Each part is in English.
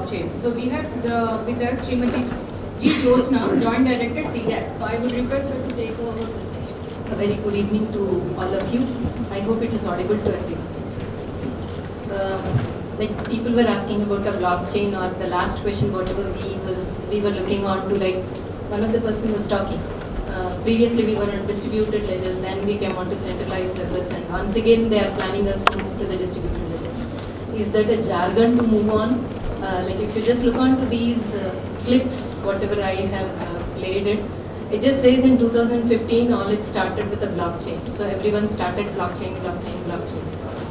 blockchain. So we have with us Srimati G. Josna, Joint Director, CDAC. So I would request her to take over the session. A very good evening to all of you. I hope it is audible to everyone. Like people were asking about a blockchain, or the last question, whatever we were looking on to, like one of the person was talking. Previously we were on distributed ledgers, then we came on to centralized servers, and once again they are planning us to move to the distributed ledgers. Is that a jargon to move on? Like if you just look on to these clips, whatever I have played it just says in 2015 all it started with a blockchain. So everyone started blockchain.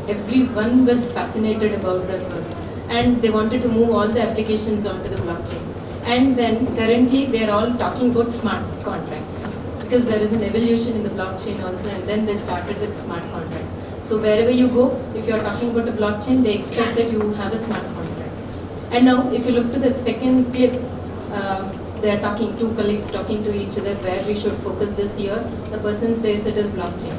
Everyone was fascinated about that word, and they wanted to move all the applications onto the blockchain. And then currently they are all talking about smart contracts, because there is an evolution in the blockchain also, and then they started with smart contracts. So wherever you go, if you are talking about a blockchain, they expect that you have a smart contract. And now if you look to the second clip, they are talking, two colleagues talking to each other where we should focus this year. The person says it is blockchain.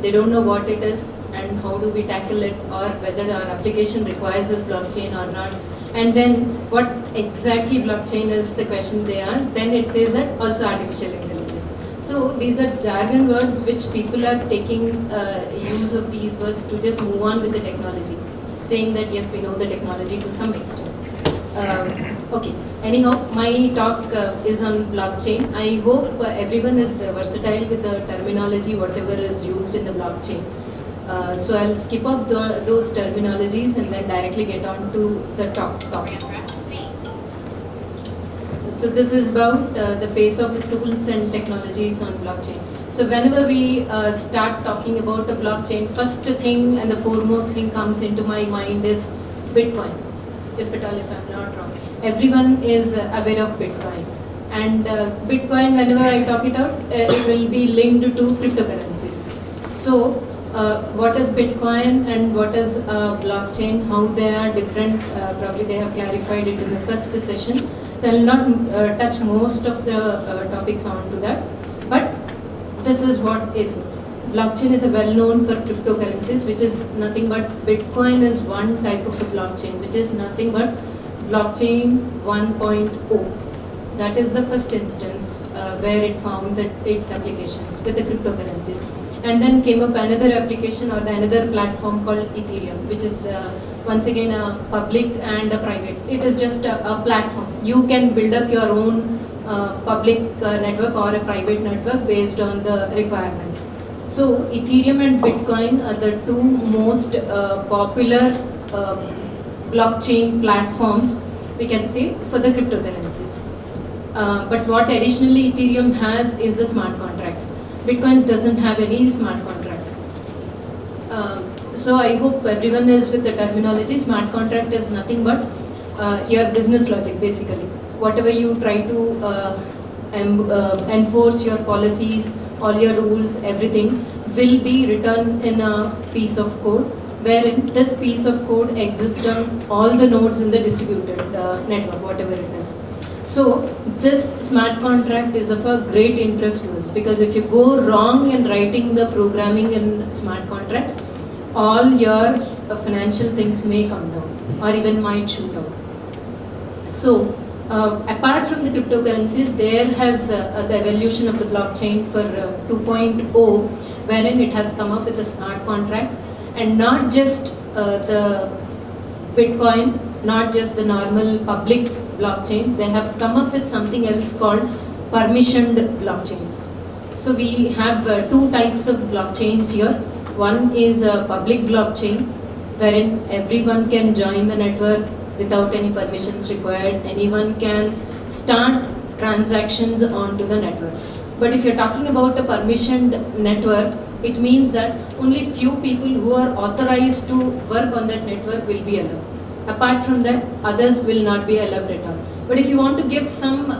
They don't know what it is and how do we tackle it, or whether our application requires this blockchain or not. And then what exactly blockchain is the question they ask. Then it says that also artificial intelligence. So these are jargon words which people are taking use of these words to just move on with the technology, saying that yes, we know the technology to some extent. Okay, anyhow, my talk is on blockchain. I hope everyone is versatile with the terminology, whatever is used in the blockchain. So I'll skip off those terminologies and then directly get on to the topic. So this is about the face of the tools and technologies on blockchain. So whenever we start talking about a blockchain, first thing and the foremost thing comes into my mind is Bitcoin. If at all, if I'm not wrong. Everyone is aware of Bitcoin. And Bitcoin, whenever I talk it out, it will be linked to cryptocurrencies. So what is Bitcoin and what is blockchain, how they are different, probably they have clarified it in the first sessions. So I will not touch most of the topics on to that. But this is what is. Blockchain is well known for cryptocurrencies, which is nothing but Bitcoin is one type of a blockchain, which is nothing but blockchain 1.0. That is the first instance where it found that its applications with the cryptocurrencies. And then came up another application or another platform called Ethereum, which is once again a public and a private. It is just a platform. You can build up your own public network or a private network based on the requirements. So Ethereum and Bitcoin are the two most popular blockchain platforms, we can say, for the cryptocurrencies. But what additionally Ethereum has is the smart contracts. Bitcoin doesn't have any smart contract. So I hope everyone is with the terminology. Smart contract is nothing but your business logic, basically. Whatever you try to enforce your policies, all your rules, everything will be written in a piece of code, wherein this piece of code exists on all the nodes in the distributed network, whatever it is. So this smart contract is of a great interest to us, because if you go wrong in writing the programming in smart contracts, all your financial things may come down or even might shoot out. So apart from the cryptocurrencies, there has the evolution of the blockchain for 2.0, wherein it has come up with the smart contracts, and not just the Bitcoin, not just the normal public blockchains. They have come up with something else called permissioned blockchains. So we have two types of blockchains here. One is a public blockchain, wherein everyone can join the network without any permissions required. Anyone can start transactions onto the network. But if you're talking about a permissioned network, it means that only few people who are authorized to work on that network will be allowed. Apart from that, others will not be allowed at all. But if you want to give some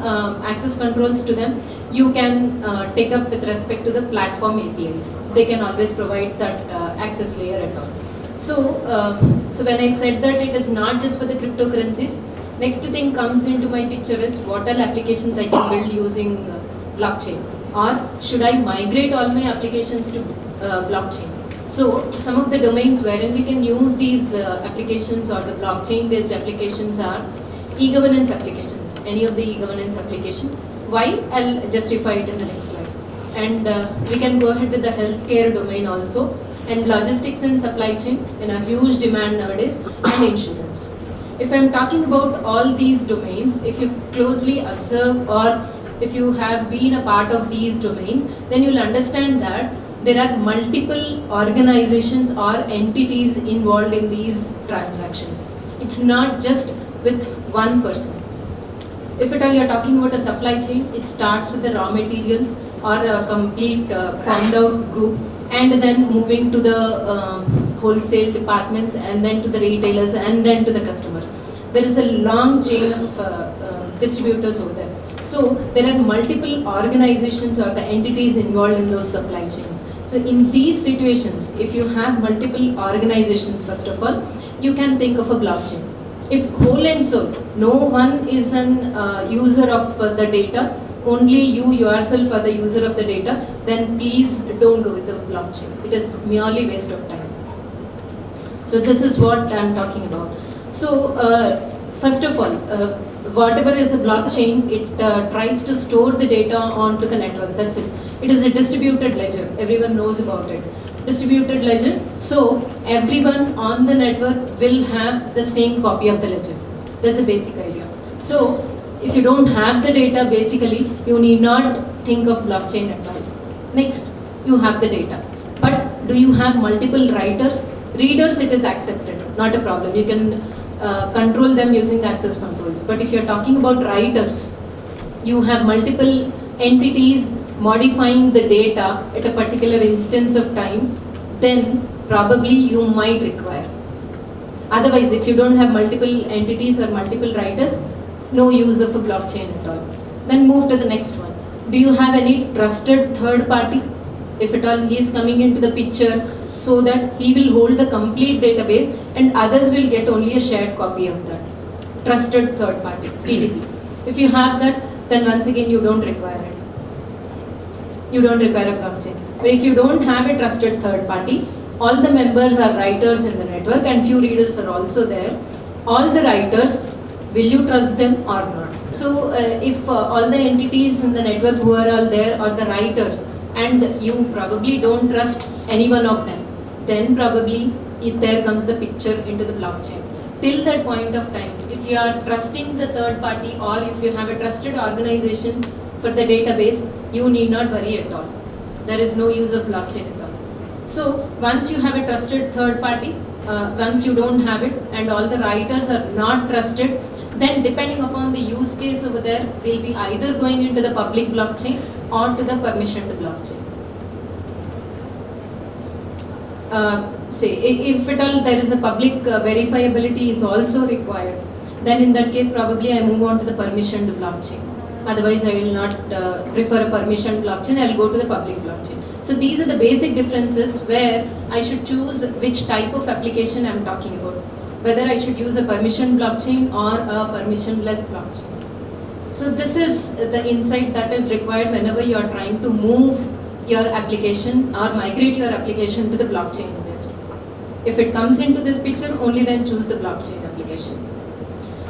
access controls to them, you can take up with respect to the platform APIs. They can always provide that access layer at all. So when I said that it is not just for the cryptocurrencies, next thing comes into my picture is what all applications I can build using blockchain, or should I migrate all my applications to blockchain. So some of the domains wherein we can use these applications or the blockchain based applications are e-governance applications, any of the e-governance application. Why? I'll justify it in the next slide. And we can go ahead with the healthcare domain also, and logistics and supply chain in a huge demand nowadays, and insurance. If I'm talking about all these domains, if you closely observe or if you have been a part of these domains, then you'll understand that there are multiple organizations or entities involved in these transactions. It's not just with one person. If at all you're talking about a supply chain, it starts with the raw materials or a complete formed out group, and then moving to the wholesale departments, and then to the retailers, and then to the customers. There is a long chain of distributors over there. So there are multiple organizations or the entities involved in those supply chains. So in these situations, if you have multiple organizations, first of all, you can think of a blockchain. If whole and soul, no one is an user of the data, only you yourself are the user of the data, then please don't go with the blockchain. It is merely waste of time. So this is what I am talking about. So first of all, whatever is a blockchain, it tries to store the data onto the network. That's it. It is a distributed ledger. Everyone knows about it. Distributed ledger. So everyone on the network will have the same copy of the ledger. That's the basic idea. So if you don't have the data, basically, you need not think of blockchain at all. Next, you have the data. But do you have multiple writers? Readers, it is accepted. Not a problem. You can control them using the access controls. But if you're talking about writers, you have multiple entities modifying the data at a particular instance of time, then probably you might require. Otherwise, if you don't have multiple entities or multiple writers, no use of a blockchain at all. Then move to the next one. Do you have any trusted third party? If at all he is coming into the picture, so that he will hold the complete database and others will get only a shared copy of that. Trusted third party, TTP. If you have that, then once again you don't require it. You don't require a blockchain. But if you don't have a trusted third party, all the members are writers in the network and few readers are also there. All the writers, will you trust them or not? So if all the entities in the network who are all there are the writers and you probably don't trust any one of them, then probably there comes the picture into the blockchain. Till that point of time, if you are trusting the third party or if you have a trusted organization for the database, you need not worry at all. There is no use of blockchain at all. So once you have a trusted third party, once you don't have it and all the writers are not trusted, then depending upon the use case over there, we'll be either going into the public blockchain or to the permissioned blockchain. Say if at all there is a public verifiability is also required, then in that case probably I move on to the permissioned blockchain. Otherwise I will not prefer a permissioned blockchain, I will go to the public blockchain. So these are the basic differences where I should choose which type of application I am talking about. Whether I should use a permissioned blockchain or a permissionless blockchain. So this is the insight that is required whenever you are trying to move your application or migrate your application to the blockchain based. If it comes into this picture, only then choose the blockchain application.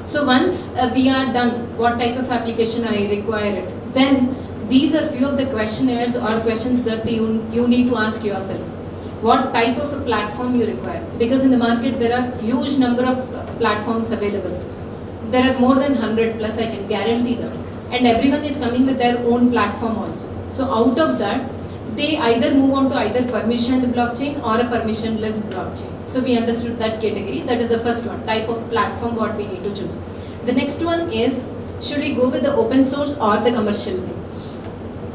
So once we are done, what type of application I require it, then these are few of the questionnaires or questions that you need to ask yourself. What type of a platform you require? Because in the market there are huge number of platforms available. There are more than 100 plus, I can guarantee that. And everyone is coming with their own platform also. So out of that, they either move on to either permissioned blockchain or a permissionless blockchain. So we understood that category. That is the first one, type of platform what we need to choose. The next one is, should we go with the open source or the commercial thing?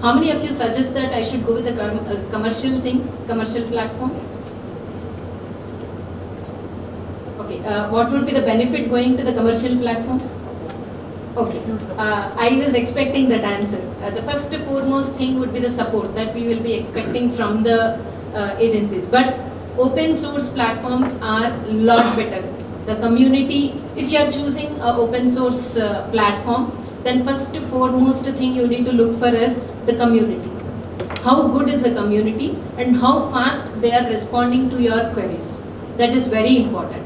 How many of you suggest that I should go with the commercial things, commercial platforms? Okay, what would be the benefit going to the commercial platform? Okay, I was expecting that answer. The first foremost thing would be the support that we will be expecting from the agencies. But open source platforms are a lot better. The community, if you are choosing an open source platform, then first foremost thing you need to look for is the community. How good is the community and how fast they are responding to your queries. That is very important.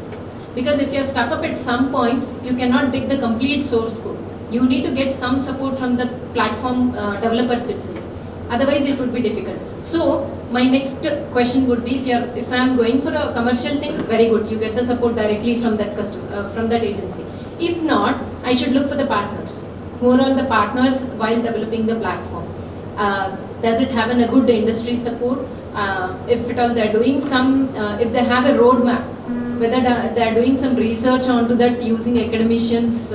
Because if you're stuck up at some point, you cannot dig the complete source code. You need to get some support from the platform developers itself. Otherwise, it would be difficult. So, my next question would be, if I'm going for a commercial thing, very good. You get the support directly from that customer, from that agency. If not, I should look for the partners. Who are all the partners while developing the platform? Does it have a good industry support? If at all they're doing some, if they have a roadmap, whether they're doing some research onto that using academicians'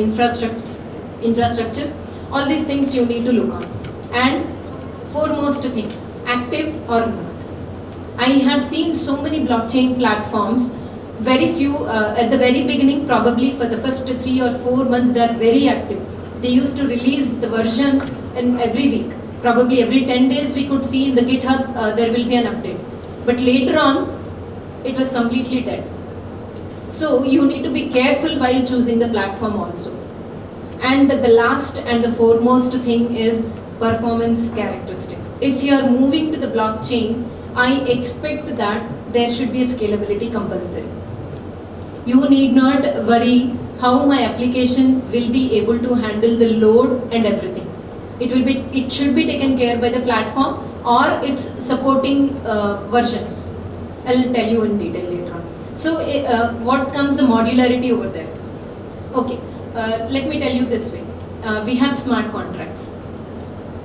infrastructure, all these things you need to look on. And foremost thing, active or not. I have seen so many blockchain platforms, very few at the very beginning, probably for the first 3 or 4 months, they are very active. They used to release the versions in every week. Probably every 10 days we could see in the GitHub there will be an update. But later on, it was completely dead. So you need to be careful while choosing the platform also. And the last and the foremost thing is performance characteristics. If you are moving to the blockchain, I expect that there should be a scalability compulsory. You need not worry how my application will be able to handle the load and everything. It should be taken care by the platform or its supporting versions. I'll tell you in detail later on. So what comes the modularity over there? Okay, let me tell you this way. We have smart contracts.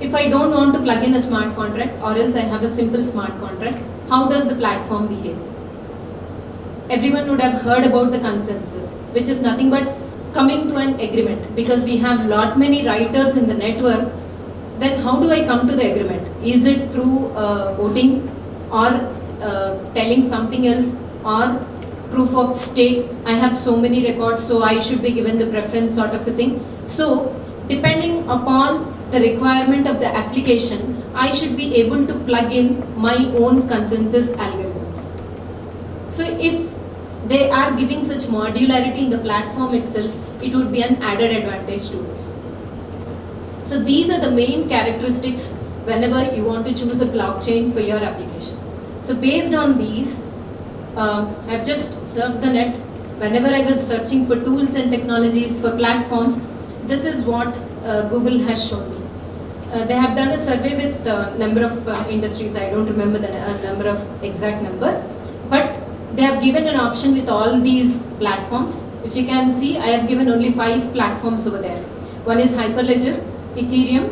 If I don't want to plug in a smart contract or else I have a simple smart contract, how does the platform behave? Everyone would have heard about the consensus, which is nothing but coming to an agreement. Because we have lot many writers in the network, then how do I come to the agreement? Is it through voting or telling something else or proof of stake? I have so many records, so I should be given the preference sort of a thing. So depending upon the requirement of the application, I should be able to plug in my own consensus algorithms. So if they are giving such modularity in the platform itself, it would be an added advantage to us. So these are the main characteristics whenever you want to choose a blockchain for your application. So based on these, I've just surfed the net. Whenever I was searching for tools and technologies for platforms, this is what Google has shown me. They have done a survey with a number of industries. I don't remember the number of exact number, but they have given an option with all these platforms. If you can see, I have given only 5 platforms over there. One is Hyperledger, Ethereum,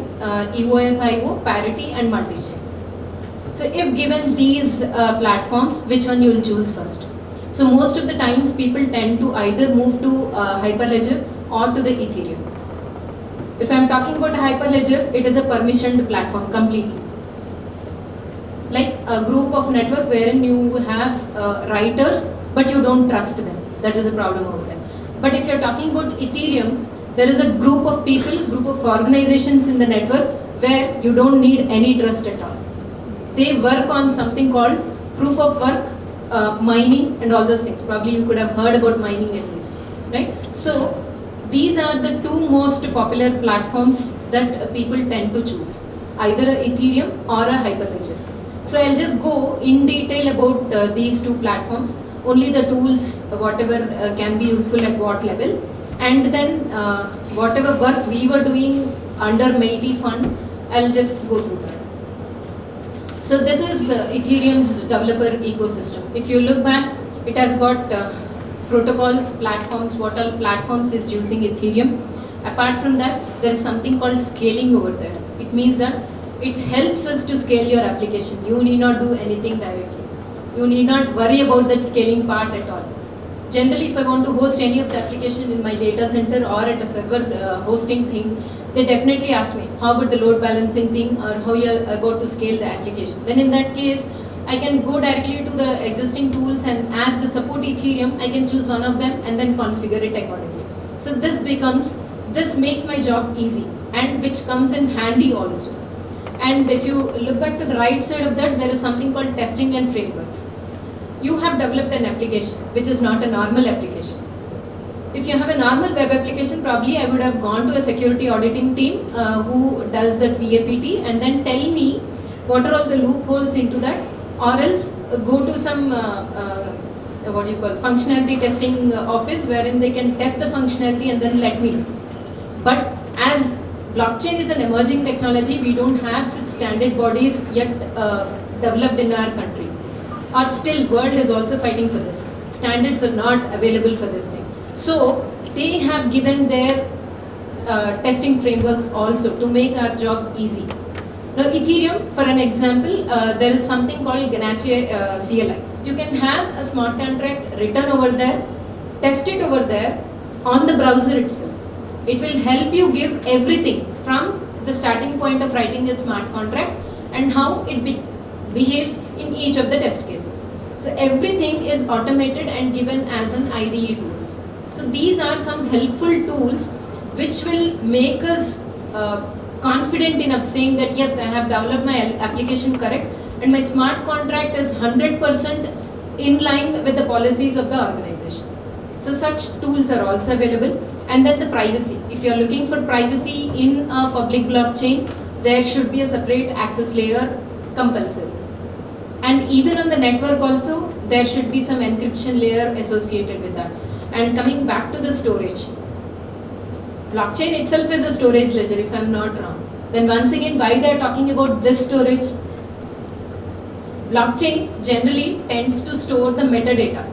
EOSIO, Parity, and Multichain. So if given these platforms, which one you will choose first? So most of the times people tend to either move to Hyperledger or to the Ethereum. If I am talking about a Hyperledger, it is a permissioned platform completely. Like a group of network wherein you have writers, but you don't trust them. That is a problem over there. But if you are talking about Ethereum, there is a group of people, group of organizations in the network where you don't need any trust at all. They work on something called proof of work, mining and all those things. Probably you could have heard about mining at least, right? So these are the 2 most popular platforms that people tend to choose, either a Ethereum or a Hyperledger. So I'll just go in detail about these 2 platforms, only the tools, whatever can be useful at what level, and then whatever work we were doing under Meitei Fund, I'll just go through that. So this is Ethereum's developer ecosystem. If you look back, it has got protocols, platforms, what all platforms is using Ethereum. Apart from that, there is something called scaling over there. It means that it helps us to scale your application. You need not do anything directly. You need not worry about that scaling part at all. Generally, if I want to host any of the application in my data center or at a server hosting thing, they definitely ask me, how about the load balancing thing or how you are about to scale the application. Then in that case, I can go directly to the existing tools, and as the support Ethereum, I can choose one of them and then configure it accordingly. So this makes my job easy, and which comes in handy also. And if you look back to the right side of that, there is something called testing and frameworks. You have developed an application which is not a normal application. If you have a normal web application, probably I would have gone to a security auditing team who does the PAPT and then tell me what are all the loopholes into that, or else go to some what do you call, functionality testing office wherein they can test the functionality and then let me know. But as blockchain is an emerging technology, we don't have such standard bodies yet developed in our country. Or still, world is also fighting for this. Standards are not available for this thing. So they have given their testing frameworks also to make our job easy. Now Ethereum, for an example, there is something called Ganache CLI. You can have a smart contract written over there, test it over there on the browser itself. It will help you give everything from the starting point of writing a smart contract and how it behaves in each of the test cases. So everything is automated and given as an IDE tools. So these are some helpful tools which will make us confident enough saying that yes, I have developed my application correct and my smart contract is 100% in line with the policies of the organization. So such tools are also available. And then the privacy. If you are looking for privacy in a public blockchain, there should be a separate access layer compulsory. And even on the network also, there should be some encryption layer associated with that. And coming back to the storage. Blockchain itself is a storage ledger, if I am not wrong. Then once again, why they are talking about this storage? Blockchain generally tends to store the metadata.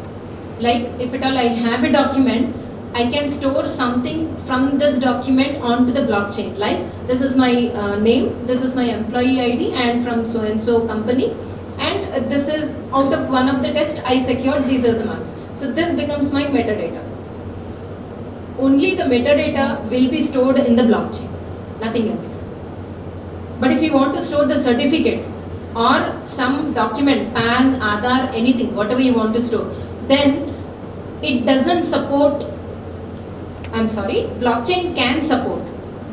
Like if at all I have a document, I can store something from this document onto the blockchain. Like this is my name, this is my employee ID and from so and so company. And this is out of one of the tests I secured, these are the marks. So this becomes my metadata. Only the metadata will be stored in the blockchain, nothing else. But if you want to store the certificate or some document, PAN, Aadhaar, anything, whatever you want to store, then it doesn't support, blockchain can support,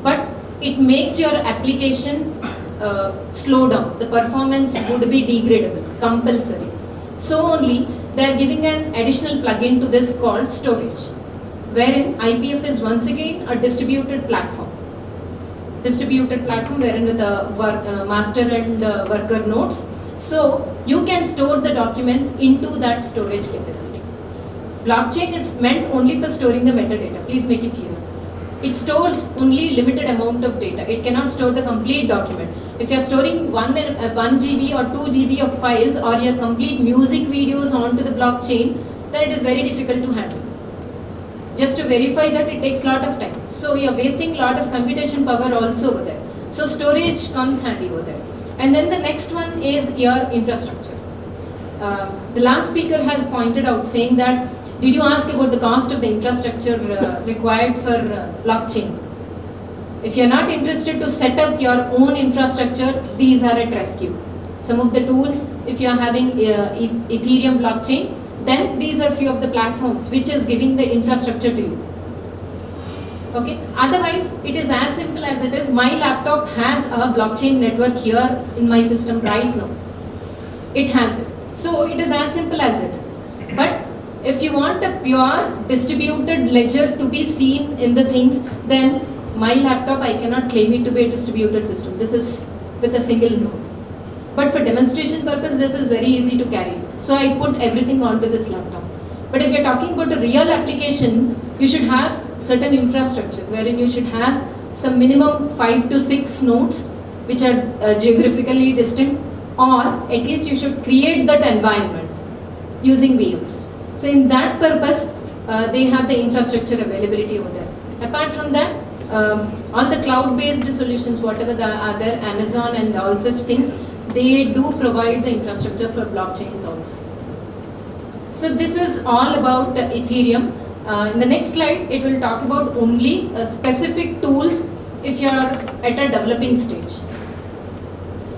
but it makes your application slow down. The performance would be degradable, compulsory. So only they are giving an additional plugin to this called storage, wherein IPF is once again a distributed platform. Distributed platform wherein with a master and worker nodes. So you can store the documents into that storage capacity. Blockchain is meant only for storing the metadata. Please make it clear. It stores only limited amount of data. It cannot store the complete document. If you are storing 1 GB or 2 GB of files or your complete music videos onto the blockchain, then it is very difficult to handle. Just to verify that, it takes a lot of time. So you are wasting a lot of computation power also over there. So storage comes handy over there. And then the next one is your infrastructure. The last speaker has pointed out saying that, did you ask about the cost of the infrastructure required for blockchain? If you are not interested to set up your own infrastructure, these are at rescue. Some of the tools, if you are having Ethereum blockchain, then these are few of the platforms which is giving the infrastructure to you. Okay. Otherwise, it is as simple as it is. My laptop has a blockchain network here in my system right now. It has it. So it is as simple as it is. But if you want a pure distributed ledger to be seen in the things, then my laptop, I cannot claim it to be a distributed system. This is with a single node. But for demonstration purpose, this is very easy to carry. So I put everything onto this laptop. But if you're talking about a real application, you should have certain infrastructure wherein you should have some minimum 5 to 6 nodes which are geographically distant, or at least you should create that environment using VMs. So in that purpose, they have the infrastructure availability over there. Apart from that, all the cloud-based solutions, whatever are there, Amazon and all such things, they do provide the infrastructure for blockchains also. So this is all about Ethereum. In the next slide, it will talk about only specific tools if you are at a developing stage,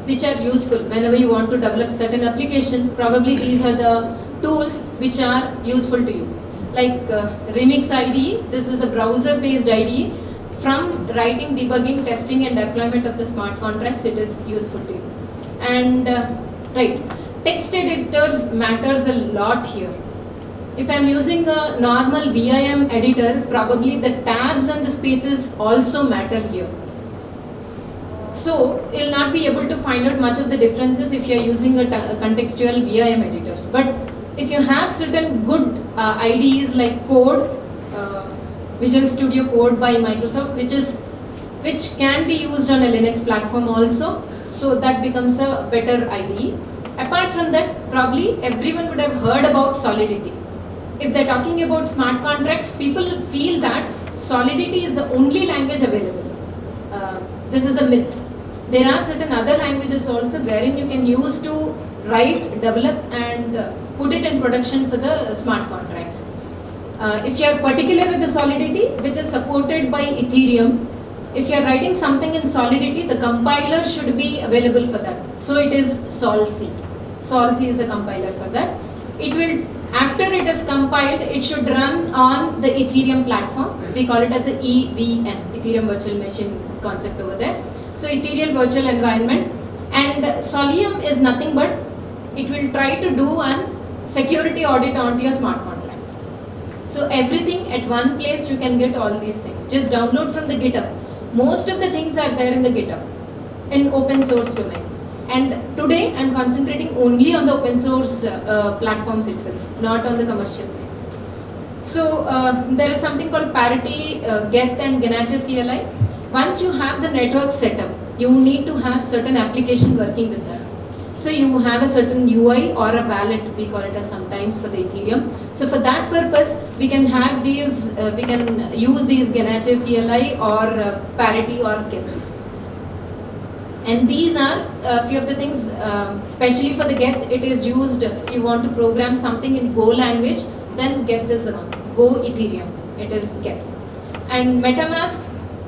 which are useful whenever you want to develop certain application. Probably these are the tools which are useful to you. Like Remix IDE, this is a browser-based IDE. From writing, debugging, testing and deployment of the smart contracts, it is useful to you. And text editors matters a lot here. If I am using a normal VIM editor, probably the tabs and the spaces also matter here. So you will not be able to find out much of the differences if you are using a contextual VIM editors. But if you have certain good IDEs like Code, Visual Studio Code by Microsoft, which can be used on a Linux platform also, so that becomes a better IDE. Apart from that, probably everyone would have heard about Solidity. If they're talking about smart contracts, people feel that Solidity is the only language available. This is a myth. There are certain other languages also wherein you can use to write, develop and put it in production for the smart contracts. If you are particular with the Solidity, which is supported by Ethereum, if you are writing something in Solidity, the compiler should be available for that. So it is Solc. Solc is the compiler for that. It will, after it is compiled, it should run on the Ethereum platform. We call it as a EVM, Ethereum Virtual Machine concept over there. So Ethereum Virtual Environment, and Solium is nothing but it will try to do a security audit onto your smart contract. So everything at one place you can get all these things. Just download from the GitHub. Most of the things are there in the GitHub in open source domain. And today I'm concentrating only on the open source platforms itself, not on the commercial things. So there is something called Parity, Geth and Ganache CLI. Once you have the network set up, you need to have certain application working with that. So you have a certain UI or a wallet, we call it as sometimes for the Ethereum. So for that purpose, we can have these, we can use these Ganache CLI or Parity or Geth. And these are a few of the things, especially for the Geth, it is used, you want to program something in Go language, then Geth is the one. Go Ethereum, it is Geth. And MetaMask,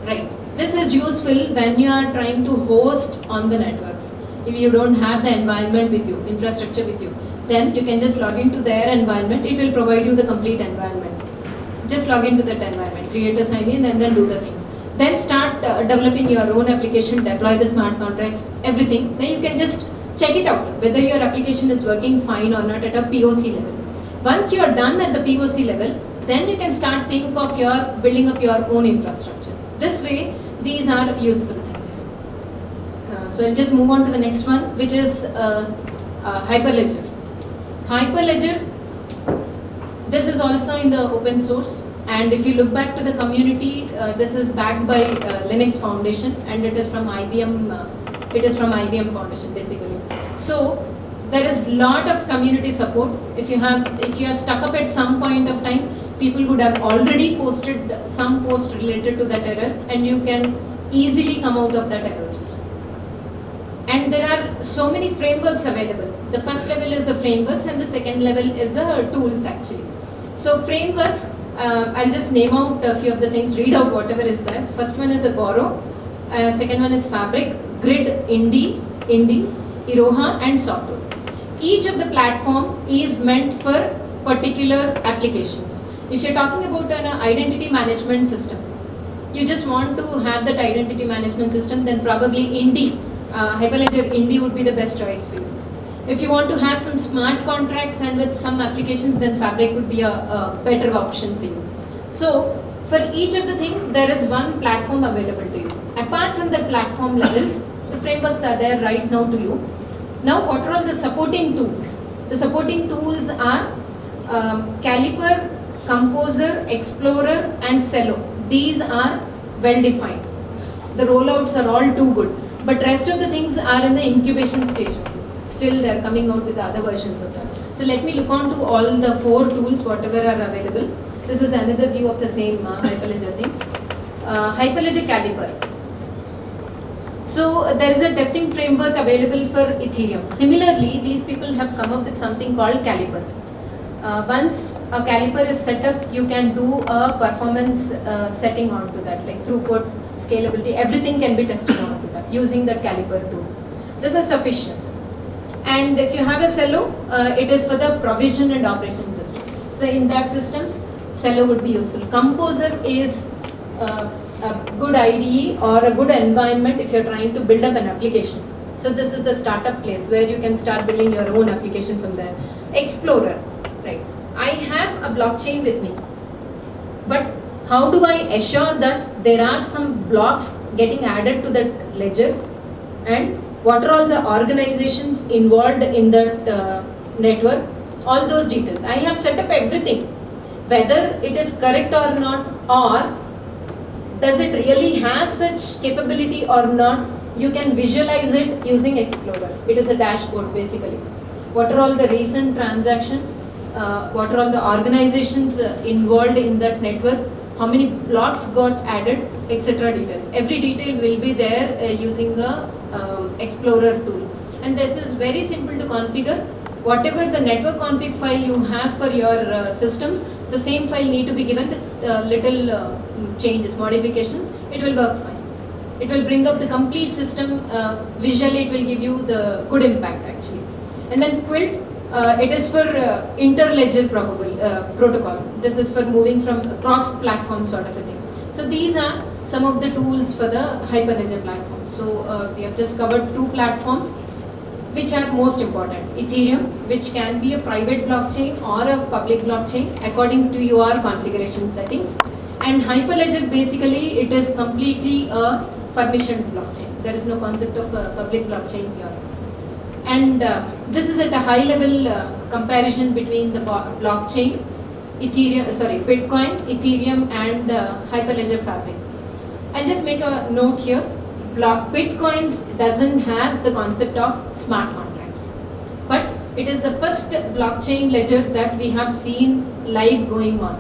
right. This is useful when you are trying to host on the networks. If you don't have the environment with you, infrastructure with you, then you can just log into their environment. It will provide you the complete environment. Just log into that environment, create a sign-in and then do the things. Then start developing your own application, deploy the smart contracts, everything. Then you can just check it out, whether your application is working fine or not at a POC level. Once you are done at the POC level, then you can start think of your building up your own infrastructure. This way, these are useful things. So I'll just move on to the next one, which is Hyperledger. Hyperledger, this is also in the open source, and if you look back to the community, this is backed by Linux Foundation, and it is from IBM. It is from IBM Foundation basically. So there is lot of community support. If you are stuck up at some point of time, people would have already posted some post related to that error, and you can easily come out of that errors. And there are so many frameworks available. The first level is the frameworks and the second level is the tools actually. So frameworks, I'll just name out a few of the things, read out whatever is there. First one is a Borrow, second one is Fabric, Grid, Indie, Iroha and Sawtooth. Each of the platform is meant for particular applications. If you're talking about an identity management system, you just want to have that identity management system, then probably Indie, Hyperledger Indie would be the best choice for you. If you want to have some smart contracts and with some applications, then Fabric would be a better option for you. So for each of the thing, there is one platform available to you. Apart from the platform levels, the frameworks are there right now to you. Now what are all the supporting tools? The supporting tools are Caliper, Composer, Explorer and Cello. These are well defined. The rollouts are all too good. But rest of the things are in the incubation stage. Still they are coming out with other versions of that. So let me look on to all the 4 tools, whatever are available. This is another view of the same Hyperledger things. Hyperledger Caliper. So there is a testing framework available for Ethereum. Similarly, these people have come up with something called Caliper. Once a Caliper is set up, you can do a performance setting onto that, like throughput, scalability, everything can be tested onto that using that Caliper tool. This is sufficient. And if you have a Cello, it is for the provision and operation system. So in that systems, Cello would be useful. Composer is a good IDE or a good environment if you're trying to build up an application. So this is the startup place where you can start building your own application from there. Explorer, right? I have a blockchain with me, but how do I assure that there are some blocks getting added to that ledger, and what are all the organizations involved in that network? all those details. I have set up everything, whether it is correct or not, or does it really have such capability or not. You can visualize it using Explorer. It is a dashboard basically. What are all the recent transactions? What are all the organizations involved in that network? How many blocks got added, etc. details. Every detail will be there using the Explorer tool. And this is very simple to configure. Whatever the network config file you have for your systems, the same file need to be given with little changes, modifications. It will work fine. It will bring up the complete system. Visually, it will give you the good impact actually. And then Quilt, it is for interledger protocol. This is for moving from cross-platform sort of a thing. So these are some of the tools for the Hyperledger platform. So we have just covered 2 platforms which are most important. Ethereum, which can be a private blockchain or a public blockchain according to your configuration settings. And Hyperledger, basically it is completely a permissioned blockchain. There is no concept of a public blockchain here. And this is at a high level comparison between the blockchain, Bitcoin, Ethereum and Hyperledger Fabric. I'll just make a note here. Bitcoins doesn't have the concept of smart contracts, but it is the first blockchain ledger that we have seen live going on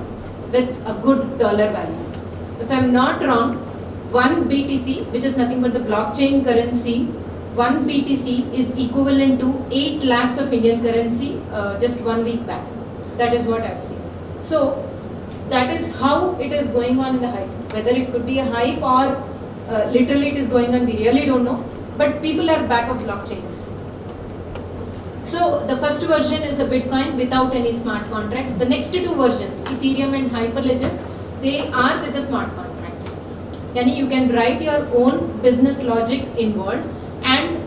with a good dollar value. If I'm not wrong, 1 BTC, which is nothing but the blockchain currency, 1 BTC is equivalent to 8 lakhs of Indian currency just 1 week back. That is what I've seen. So that is how it is going on in the hype. Whether it could be a hype or literally it is going on, we really don't know. But people are back of blockchains. So the first version is a Bitcoin without any smart contracts. The next 2 versions, Ethereum and Hyperledger, they are with the smart contracts. Yani you can write your own business logic involved, and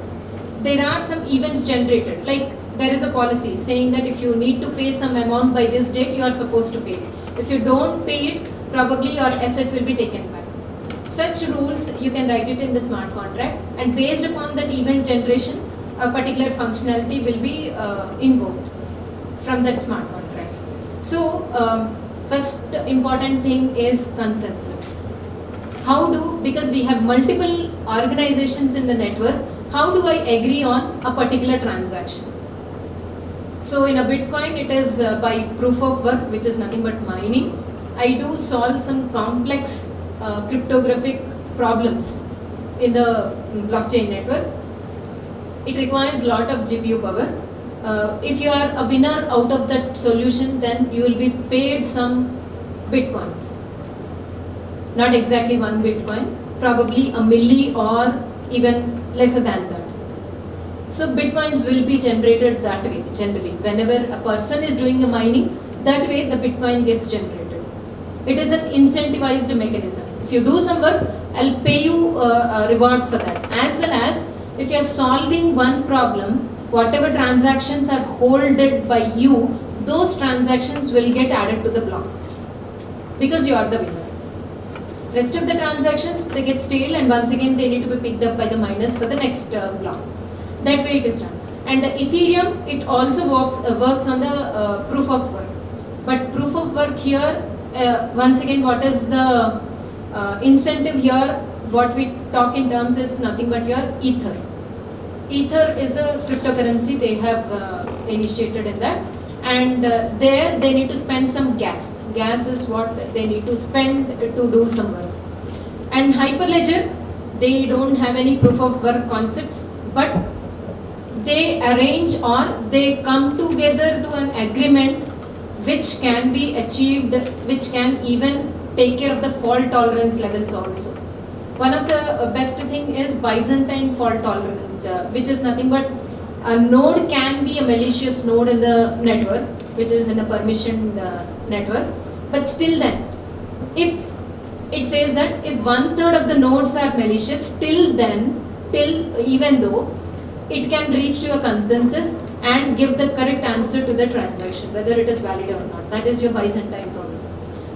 there are some events generated. Like there is a policy saying that if you need to pay some amount by this date, you are supposed to pay it. If you don't pay it, probably your asset will be taken back. Such rules, you can write it in the smart contract, and based upon that event generation, a particular functionality will be invoked from that smart contracts. So, first important thing is consensus. Because we have multiple organizations in the network, how do I agree on a particular transaction? So in a Bitcoin, it is by proof of work, which is nothing but mining. I do solve some complex cryptographic problems in the blockchain network. It requires a lot of GPU power. If you are a winner out of that solution, then you will be paid some Bitcoins. Not exactly 1 Bitcoin, probably a milli or even lesser than that. So Bitcoins will be generated that way generally. Whenever a person is doing the mining, that way the Bitcoin gets generated. It is an incentivized mechanism. If you do some work, I'll pay you a reward for that. As well as if you are solving one problem, whatever transactions are holded by you, those transactions will get added to the block because you are the winner. Rest of the transactions, they get stale, and once again they need to be picked up by the miners for the next block. That way it is done. And Ethereum, it also works on the proof of work. But proof of work here, once again, what is the incentive here? What we talk in terms is nothing but your Ether. Ether is a cryptocurrency they have initiated in that, and there they need to spend some gas. Gas is what they need to spend to do some work. And Hyperledger, they don't have any proof of work concepts, but they arrange or they come together to an agreement which can be achieved, which can even take care of the fault tolerance levels also. One of the best thing is Byzantine fault tolerance, which is nothing but a node can be a malicious node in the network, which is in a permissioned network, but still then, if it says that if 1/3 of the nodes are malicious, even though it can reach to a consensus and give the correct answer to the transaction, whether it is valid or not. That is your Byzantine problem.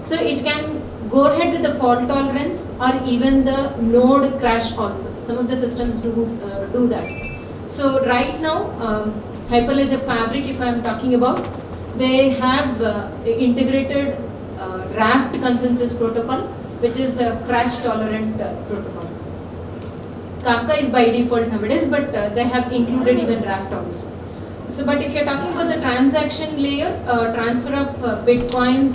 So it can go ahead with the fault tolerance or even the node crash also. Some of the systems do that. So right now, Hyperledger Fabric, if I am talking about, they have integrated Raft consensus protocol, which is a crash tolerant protocol. Kafka is by default nowadays, but they have included even Raft also. So, but if you're talking about the transaction layer, transfer of bitcoins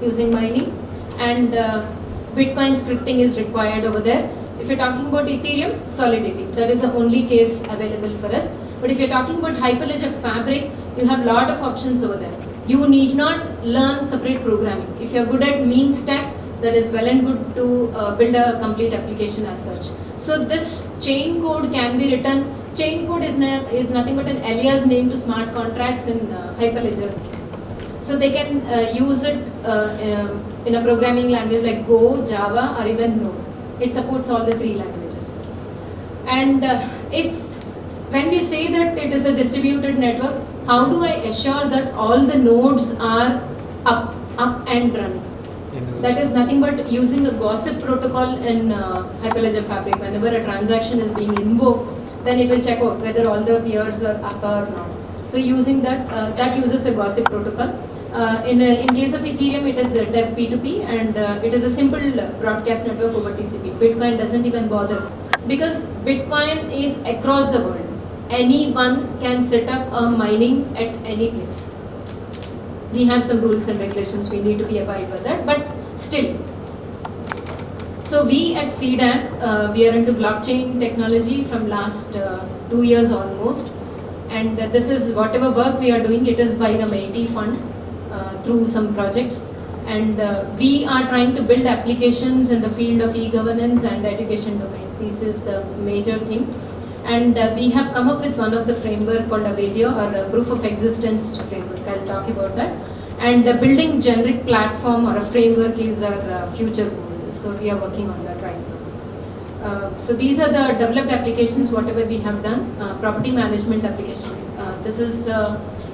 using mining, and Bitcoin scripting is required over there. If you're talking about Ethereum, Solidity, that is the only case available for us. But if you're talking about Hyperledger Fabric, you have a lot of options over there. You need not learn separate programming. If you're good at mean stack, that is well and good to build a complete application as such. So this chain code can be written. Chain code is nothing but an alias name to smart contracts in Hyperledger. So they can use it in a programming language like Go, Java, or even Node. It supports all the three languages. And when we say that it is a distributed network, how do I assure that all the nodes are up and running? That is nothing but using a gossip protocol in Hyperledger Fabric. Whenever a transaction is being invoked, then it will check out whether all the peers are up or not. So using that, that uses a gossip protocol. In case of Ethereum, it is dev P2P, and it is a simple broadcast network over TCP. Bitcoin doesn't even bother, because Bitcoin is across the world. Anyone can set up a mining at any place. We have some rules and regulations, we need to be abide by that, but still. So we at CDAC, we are into blockchain technology from last 2 years almost, and this is whatever work we are doing, it is by the MeitY Fund through some projects, and we are trying to build applications in the field of e-governance and education domains. This is the major thing, and we have come up with one of the framework called Avalio, or a proof of existence framework. I'll talk about that. And building generic platform or a framework is our future goal. So we are working on that right now. So these are the developed applications, whatever we have done. Property management application. This is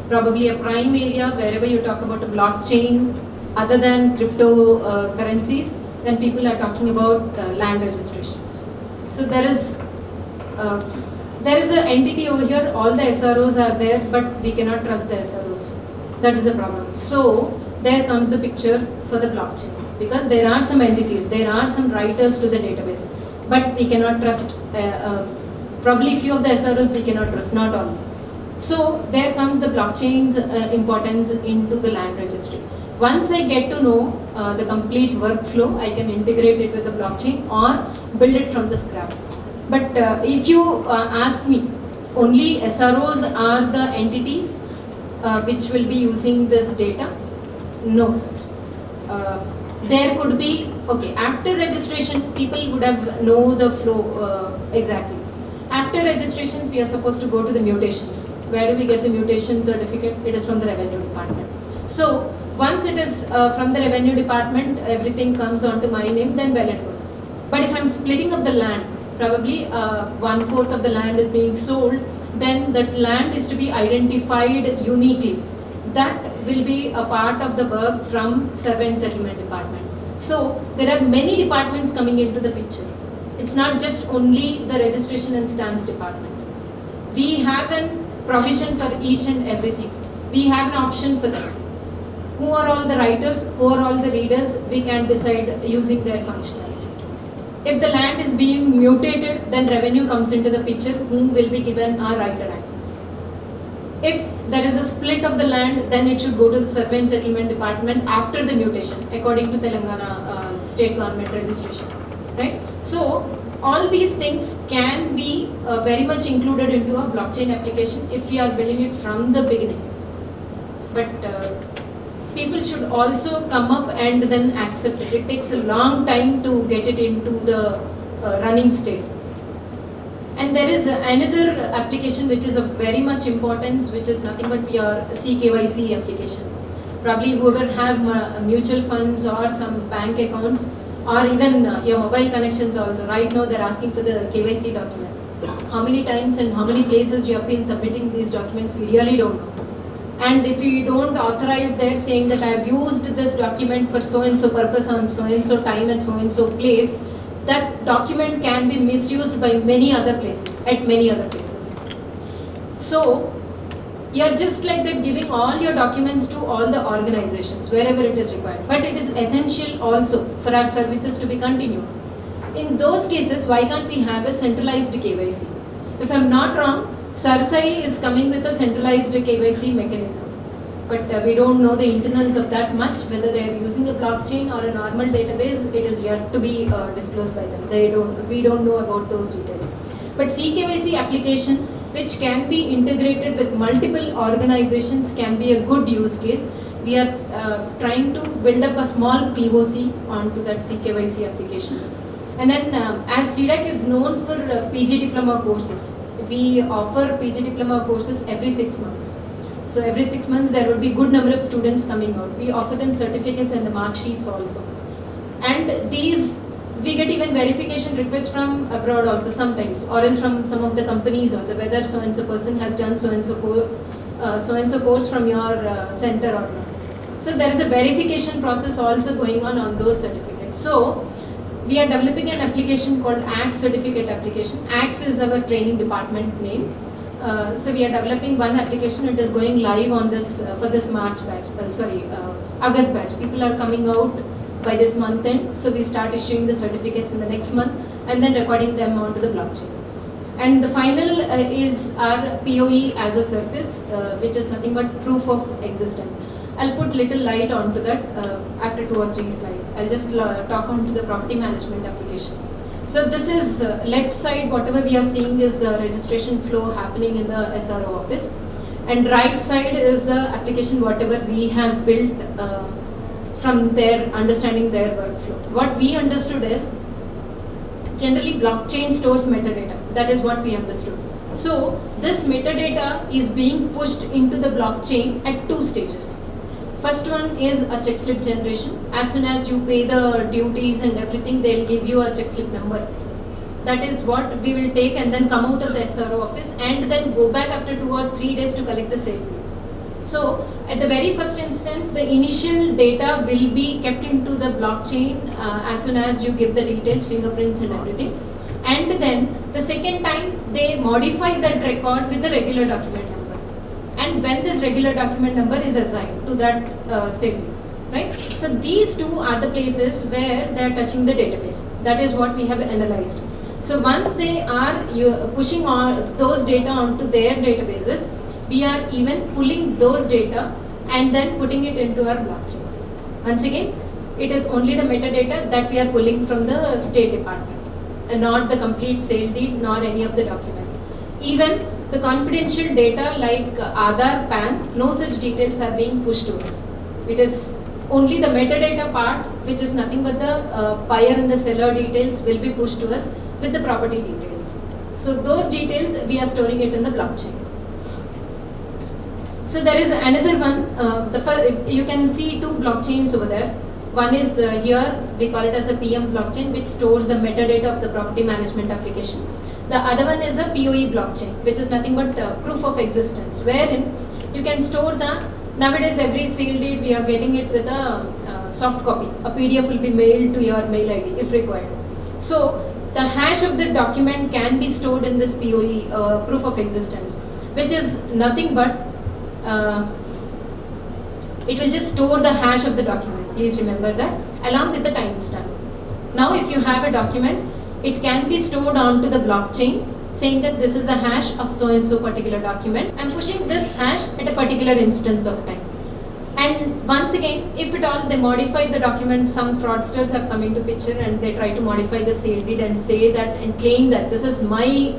probably a prime area wherever you talk about a blockchain other than cryptocurrencies, then people are talking about land registrations. So there is an entity over here, all the SROs are there, but we cannot trust the SROs. That is the problem. So there comes the picture for the blockchain, because there are some entities, there are some writers to the database, but we cannot trust, probably few of the SROs we cannot trust, not all. So there comes the blockchain's importance into the land registry. Once I get to know the complete workflow, I can integrate it with the blockchain or build it from the scratch. But if you ask me, only SROs are the entities which will be using this data? No, sir. There could be, okay, after registration, people would have know the flow exactly. After registrations, we are supposed to go to the mutations. Where do we get the mutation certificate? It is from the revenue department. So once it is from the revenue department, everything comes onto my name, then well and good. But if I'm splitting up the land, probably 1/4 of the land is being sold, then that land is to be identified uniquely. That will be a part of the work from Survey and Settlement Department. So there are many departments coming into the picture. It's not just only the registration and stamps department. We have a provision for each and everything. We have an option for them. Who are all the writers, who are all the readers, we can decide using their functionality. If the land is being mutated, then revenue comes into the picture, whom will be given our writer access. If there is a split of the land, then it should go to the Survey and Settlement Department after the mutation, according to Telangana state government registration, right? So all these things can be very much included into a blockchain application if we are building it from the beginning. But people should also come up and then accept it. It takes a long time to get it into the running state. And there is another application which is of very much importance, which is nothing but your CKYC application. Probably whoever have mutual funds or some bank accounts, or even your mobile connections also. Right now they're asking for the KYC documents. How many times and how many places you have been submitting these documents, we really don't know. And if you don't authorize there saying that I have used this document for so and so purpose on so and so time and so and so place, that document can be misused by many other places, at many other places. So You are just like that giving all your documents to all the organizations wherever it is required. But it is essential also for our services to be continued. In those cases, why can't we have a centralized KYC? If I'm not wrong, Sarsai is coming with a centralized KYC mechanism. But we don't know the internals of that much, whether they are using a blockchain or a normal database, it is yet to be disclosed by them. We don't know about those details. But CKYC application, which can be integrated with multiple organizations, can be a good use case. We are trying to build up a small POC onto that CKYC application. And then as CDAC is known for PG diploma courses, we offer PG diploma courses every 6 months. So every 6 months there would be good number of students coming out. We offer them certificates and the mark sheets also. And these, we get even verification requests from abroad also sometimes, or else from some of the companies also, whether so and so person has done so and so course from your center or not. So there is a verification process also going on those certificates. So we are developing an application called ACTS certificate application. ACTS is our training department name. So we are developing one application. It is going live on this for this March batch. August batch. People are coming out by this month end. So we start issuing the certificates in the next month and then recording them onto the blockchain. And the final is our POE as a service, which is nothing but proof of existence. I'll put little light onto that after 2 or 3 slides. I'll just talk onto the property management application. So this is left side, whatever we are seeing is the registration flow happening in the SRO office. And right side is the application, whatever we have built from their understanding their workflow. What we understood is, generally blockchain stores metadata. That is what we understood. So this metadata is being pushed into the blockchain at 2 stages. First one is a check slip generation. As soon as you pay the duties and everything, they'll give you a check slip number. That is what we will take and then come out of the SRO office and then go back after 2 or 3 days to collect the sale. So at the very first instance, the initial data will be kept into the blockchain as soon as you give the details, fingerprints and everything. And then the second time, they modify that record with the regular document number. And when this regular document number is assigned to that sale, right? So these two are the places where they are touching the database. That is what we have analyzed. So once they are pushing on those data onto their databases, we are even pulling those data and then putting it into our blockchain. Once again, it is only the metadata that we are pulling from the State Department and not the complete sale deed nor any of the documents. Even the confidential data like Aadhaar, PAN, no such details are being pushed to us. It is only the metadata part, which is nothing but the buyer and the seller details, will be pushed to us with the property details. So those details, we are storing it in the blockchain. So there is another one, you can see 2 blockchains over there. One is here, we call it as a PM blockchain, which stores the metadata of the property management application. The other one is a POE blockchain, which is nothing but proof of existence, wherein you can store the, nowadays every sale deed we are getting it with a soft copy. A PDF will be mailed to your mail ID if required. So the hash of the document can be stored in this POE, proof of existence, which is nothing but, it will just store the hash of the document. Please remember that, along with the timestamp. Now if you have a document, it can be stored onto the blockchain saying that this is the hash of so and so particular document. I'm pushing this hash at a particular instance of time. And once again, if at all they modify the document, some fraudsters have come into picture and they try to modify the sale deed and say that and claim that this is my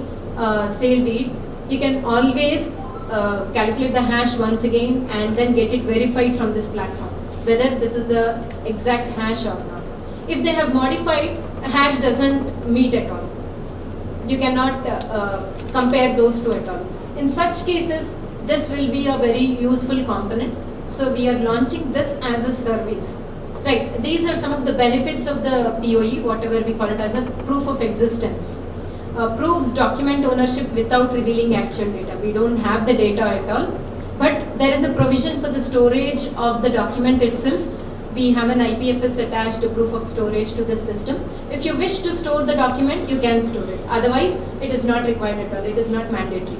sale deed, you can always calculate the hash once again and then get it verified from this platform, whether this is the exact hash or not. If they have modified, a hash doesn't meet at all. You cannot compare those two at all. In such cases, this will be a very useful component. So we are launching this as a service. Right, these are some of the benefits of the POE, whatever we call it as a proof of existence. Proves document ownership without revealing actual data. We don't have the data at all, but there is a provision for the storage of the document itself. We have an IPFS attached to proof of storage to this system. If you wish to store the document, you can store it. Otherwise, it is not required at all. It is not mandatory.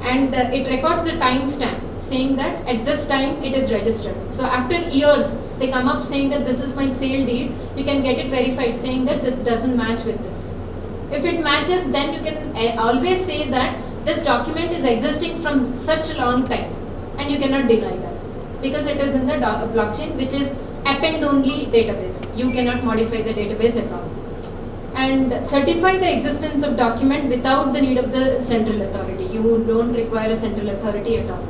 And it records the timestamp. saying that at this time it is registered. So after years, they come up saying that this is my sale deed, you can get it verified saying that this doesn't match with this. If it matches, then you can always say that this document is existing from such a long time, and you cannot deny that because it is in the blockchain, which is append-only database. You cannot modify the database at all. And certify the existence of document without the need of the central authority. You don't require a central authority at all.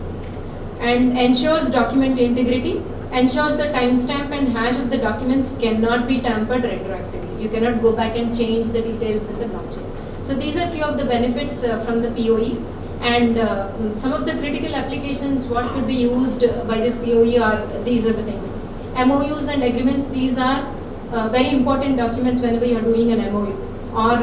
And ensures document integrity, ensures the timestamp and hash of the documents cannot be tampered retroactively. You cannot go back and change the details in the blockchain. So these are few of the benefits from the POE. And some of the critical applications what could be used by this POE are, these are the things. MOUs and agreements, these are very important documents whenever you are doing an MOU. Or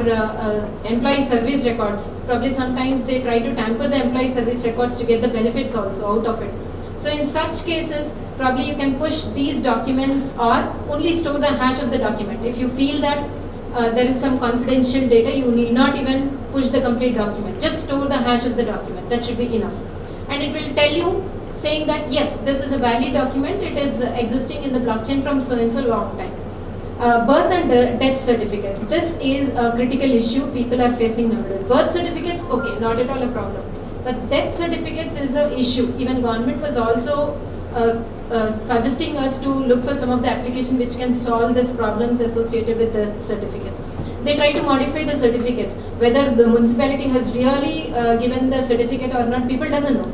employee service records. Probably sometimes they try to tamper the employee service records to get the benefits also out of it. So in such cases, probably you can push these documents or only store the hash of the document. If you feel that there is some confidential data, you need not even push the complete document. Just store the hash of the document. That should be enough. And it will tell you saying that yes, this is a valid document. It is existing in the blockchain from so and so long time. Birth and death certificates. This is a critical issue people are facing nowadays. Birth certificates, okay, not at all a problem. But death certificates is an issue. Even government was also suggesting us to look for some of the application which can solve these problems associated with death certificates. They try to modify the certificates. Whether the municipality has really given the certificate or not, people doesn't know.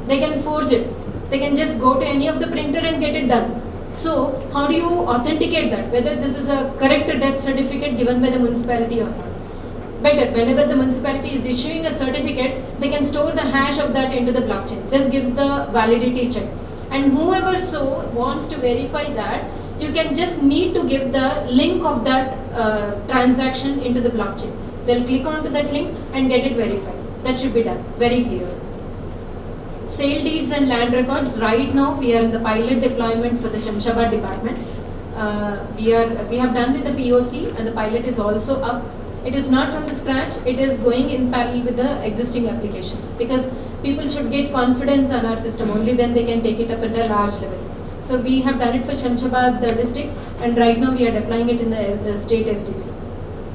They can forge it. They can just go to any of the printer and get it done. So, how do you authenticate that? Whether this is a correct death certificate given by the municipality or not? Better, whenever the municipality is issuing a certificate, they can store the hash of that into the blockchain. This gives the validity check. And whoever so wants to verify that, you can just need to give the link of that transaction into the blockchain. They'll click onto that link and get it verified. That should be done. Very clear. Sale deeds and land records. Right now, we are in the pilot deployment for the Shamshabad department. We have done with the POC, and the pilot is also up. It is not from the scratch. It is going in parallel with the existing application because people should get confidence on our system. Only then they can take it up at a large level. So we have done it for Shamshabad district, and right now we are deploying it in the state SDC.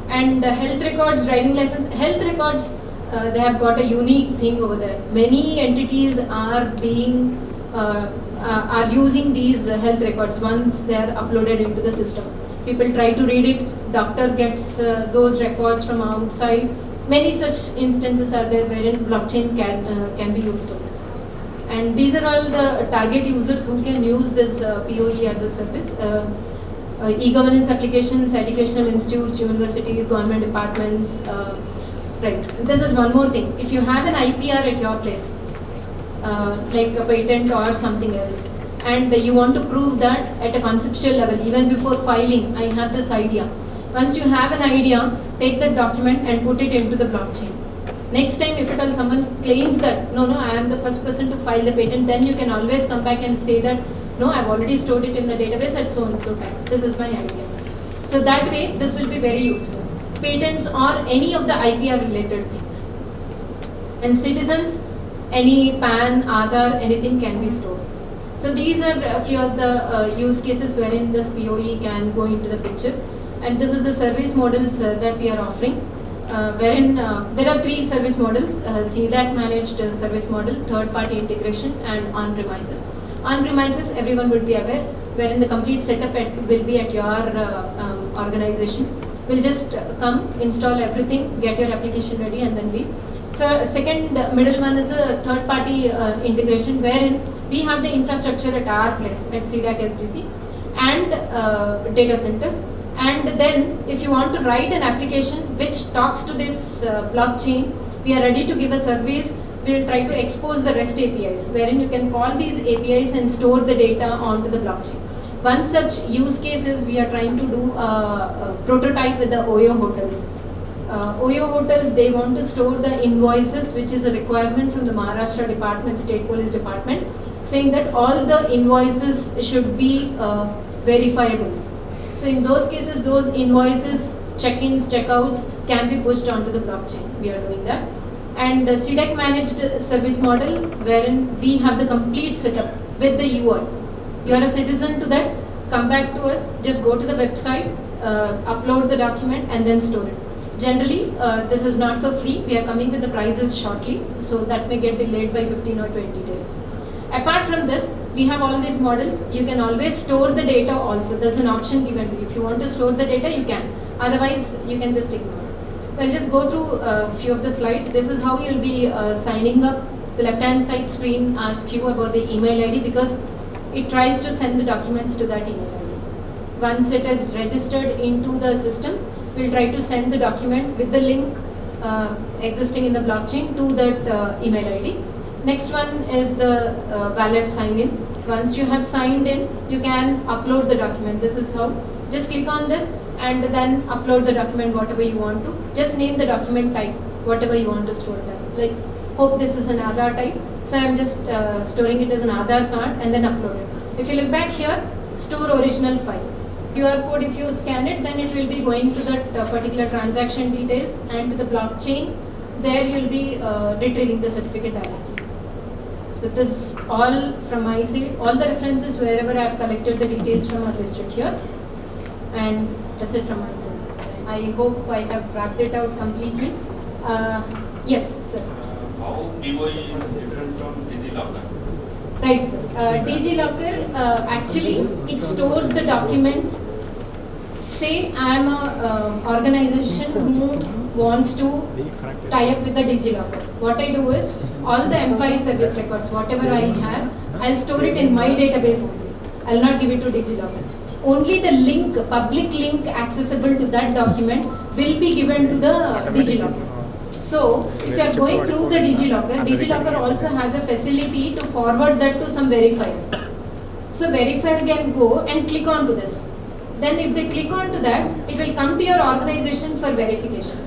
And health records, driving license, health records. They have got a unique thing over there. Many entities are being are using these health records once they are uploaded into the system. People try to read it. Doctor gets those records from outside. Many such instances are there wherein blockchain can be useful. And these are all the target users who can use this POE as a service. E-governance applications, educational institutes, universities, government departments. Right. This is one more thing. If you have an IPR at your place, like a patent or something else, and you want to prove that at a conceptual level, even before filing, I have this idea. Once you have an idea, take that document and put it into the blockchain. Next time, if at all someone claims that, no, I am the first person to file the patent, then you can always come back and say that, no, I've already stored it in the database at so and so time. This is my idea. So that way, this will be very useful. Patents or any of the IPR related things. And citizens, any PAN, Aadhaar, anything can be stored. So these are a few of the use cases wherein this POE can go into the picture. And this is the service models that we are offering. Wherein there are 3 service models, CDAC managed service model, third party integration and on-premises. On-premises, everyone would be aware, wherein the complete setup will be at your organization. We'll just come, install everything, get your application ready and then leave. So second middle one is a third party integration wherein we have the infrastructure at our place at CDAC SDC and data center. And then if you want to write an application which talks to this blockchain, we are ready to give a service. We will try to expose the REST APIs wherein you can call these APIs and store the data onto the blockchain. One such use case is we are trying to do a prototype with the OYO hotels. OYO hotels, they want to store the invoices, which is a requirement from the Maharashtra department, State Police Department, saying that all the invoices should be verifiable. So in those cases, those invoices, check-ins, check-outs can be pushed onto the blockchain. We are doing that. And CDEC managed service model, wherein we have the complete setup with the UI. You are a citizen to that, come back to us, just go to the website, upload the document and then store it. Generally, this is not for free. We are coming with the prices shortly, so that may get delayed by 15 or 20 days. Apart from this, we have all these models. You can always store the data also. There's an option given to you. If you want to store the data, you can. Otherwise, you can just ignore it. I'll just go through a few of the slides. This is how you'll be signing up. The left-hand side screen asks you about the email ID because it tries to send the documents to that email ID. Once it is registered into the system, we'll try to send the document with the link existing in the blockchain to that email ID. Next one is the wallet sign-in. Once you have signed in, you can upload the document. This is how. Just click on this and then upload the document whatever you want to. Just name the document type, whatever you want to store it as. Like, hope this is an Aadhaar type. So I'm just storing it as an Aadhaar card and then upload it. If you look back here, store original file. QR code, if you scan it, then it will be going to that particular transaction details, and to the blockchain, there you'll be retrieving the certificate directly. So this all from my side, all the references wherever I have collected the details from are listed here, and that's it from my side. I hope I have wrapped it out completely. Yes, sir. How DOI is different from DigiLocker? Right, sir. DigiLocker, actually, it stores the documents. Say I am a organization who wants to tie up with the DigiLocker. What I do is, all the employee service records, whatever I have, I'll store it in my database only. I'll not give it to DigiLocker. Only the link, public link accessible to that document will be given to the DigiLocker. So, if you are going through the DigiLocker also has a facility to forward that to some verifier. So, verifier can go and click on to this. Then if they click on to that, it will come to your organization for verification.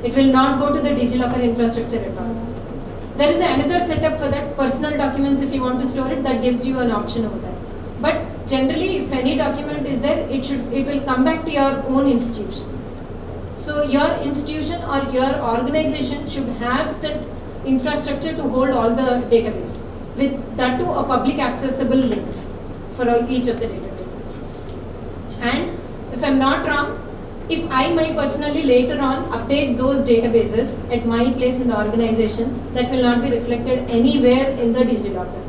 It will not go to the DigiLocker infrastructure at all. There is another setup for that, personal documents if you want to store it, that gives you an option over there. But generally, if any document is there, it will come back to your own institution. So your institution or your organization should have the infrastructure to hold all the database, with that to a public accessible links for each of the databases. And if I'm not wrong, if I might personally later on update those databases at my place in the organization, that will not be reflected anywhere in the DigiLocker.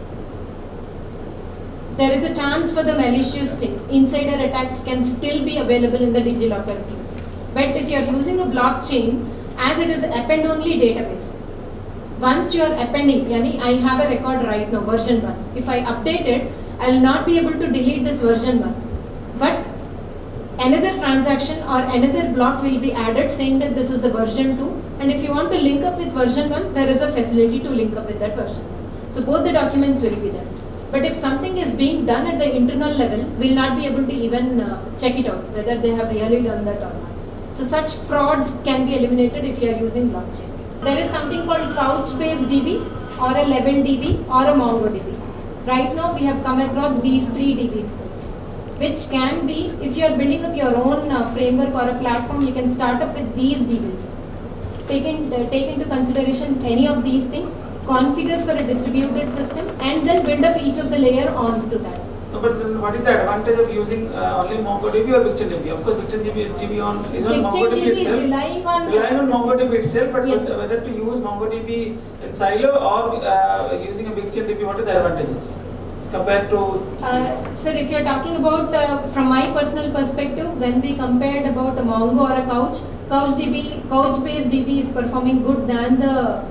There is a chance for the malicious things. Insider attacks can still be available in the DigiLocker team. But if you are using a blockchain, as it is append-only database, once you are appending, yani I have a record right now, version 1. If I update it, I will not be able to delete this version 1. But another transaction or another block will be added saying that this is the version 2. And if you want to link up with version 1, there is a facility to link up with that version. So both the documents will be there. But if something is being done at the internal level, we will not be able to even check it out, whether they have really done that or not. So such frauds can be eliminated if you are using blockchain. There is something called Couchbase DB or a Level DB or a MongoDB. Right now we have come across these 3 DBs, which can be, if you are building up your own framework or a platform, you can start up with these DBs. Take into consideration any of these things, configure for a distributed system, and then build up each of the layer onto that. No, but then what is the advantage of using only MongoDB or BigchainDB? Of course, BigchainDB is on MongoDB BigchainDB is itself. relying on MongoDB itself, but yes, whether to use MongoDB in silo or using a BigchainDB, what are the advantages compared to? Sir, if you are talking about from my personal perspective, when we compared about a Mongo or a Couchbase DB is performing good than the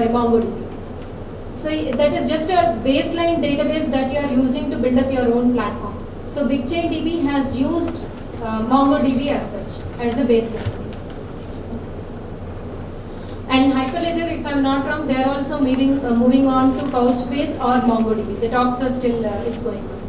MongoDB. So that is just a baseline database that you are using to build up your own platform. So BigchainDB has used MongoDB as such as a baseline. And Hyperledger, if I am not wrong, they are also moving on to Couchbase or MongoDB. The talks are still it's going on.